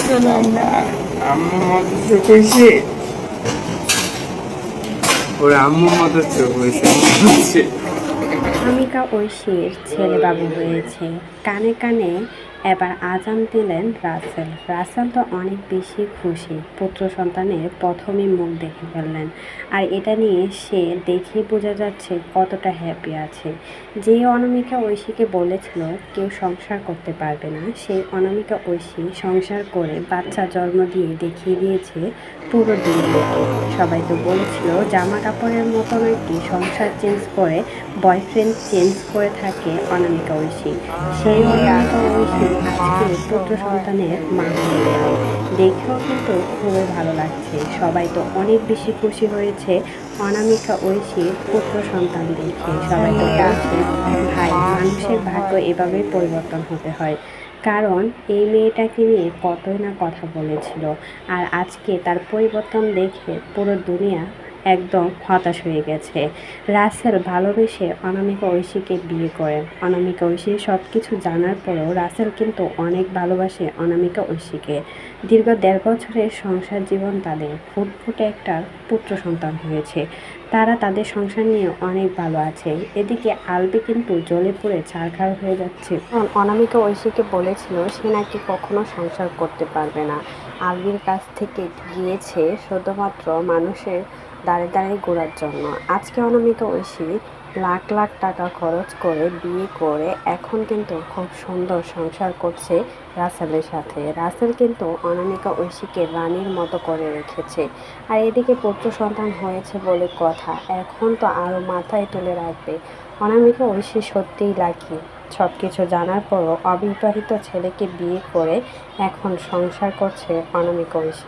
বাবা, আম্মুর মতো চোখ হয়েছে, ওর আম্মুর মতো চোখ হয়েছে মনে হচ্ছে। অনামিকা ঐশীর ছেলেবাবু হয়েছে। কানে কানে এবার আজান দিলেন রাসেল। রাসেল তো অনেক বেশি খুশি, পুত্র সন্তানের প্রথমে মুখ দেখে ফেললেন। আর এটা নিয়ে সে দেখেই বোঝা যাচ্ছে কতটা হ্যাপি আছে। যে অনামিকা ঐশীকে বলেছিল কেউ সংসার করতে পারবে না, সেই অনামিকা ঐশী সংসার করে বাচ্চা জন্ম দিয়ে দেখিয়ে দিয়েছে পুরো দুনিয়াকে। সবাই তো বলেছিল জামা কাপড়ের মতো নাকি সংসার চেঞ্জ করে বয়ফ্রেন্ড চেঞ্জ করে থাকে অনামিকা ঐশী। সেই অনামিকা ঐশী আজকে পুত্র সন্তানের মা হয়ে গেলেন। দেখেও কিন্তু খুবই ভালো লাগছে। সবাই তো অনেক বেশি খুশি হয়েছে অনামিকা ঐশীর পুত্র সন্তান দেখে। সবাই তো বলছে ভাই, মানুষের ভাগ্য এভাবেই পরিবর্তন হতে হয়। কারণ এই মেয়েটাকে নিয়ে কতই না কথা বলেছিল, আর আজকে তার পরিবর্তন দেখে পুরো দুনিয়া একদম হতাশ হয়ে গেছে। রাসেল ভালোবেসে অনামিকা ঐশীকে বিয়ে করেন। অনামিকা ঐশী সব কিছু জানার পরেও রাসেল কিন্তু অনেক ভালোবাসে অনামিকা ঐশীকে। দীর্ঘ ১.৫ বছরের সংসার জীবন তাদের ফুটফুটে একটা পুত্র সন্তান হয়েছে। তারা তাদের সংসার নিয়ে অনেক ভালো আছে। এদিকে আলবি কিন্তু জ্বলে পুড়ে ছারখার হয়ে যাচ্ছে। অনামিকা ঐশীকে বলেছিল সে নাকি কখনো সংসার করতে পারবে না। আলবির কাছ থেকে গিয়েছে শুধুমাত্র মানুষের দাঁড়ে দাঁড়িয়ে ঘোরার জন্য। আজকে অনামিকা ঐশী লাখ লাখ টাকা খরচ করে বিয়ে করে এখন কিন্তু খুব সুন্দর সংসার করছে রাসেলের সাথে। রাসেল কিন্তু অনামিকা ঐশীকে রানীর মতো করে রেখেছে। আর এদিকে পুত্র সন্তান হয়েছে বলে কথা, এখন তো আরও মাথায় তুলে রাখবে। অনামিকা ঐশী সত্যিই লাকি। সব কিছু জানার পরও অবিবাহিত ছেলেকে বিয়ে করে এখন সংসার করছে অনামিকা ঐশী।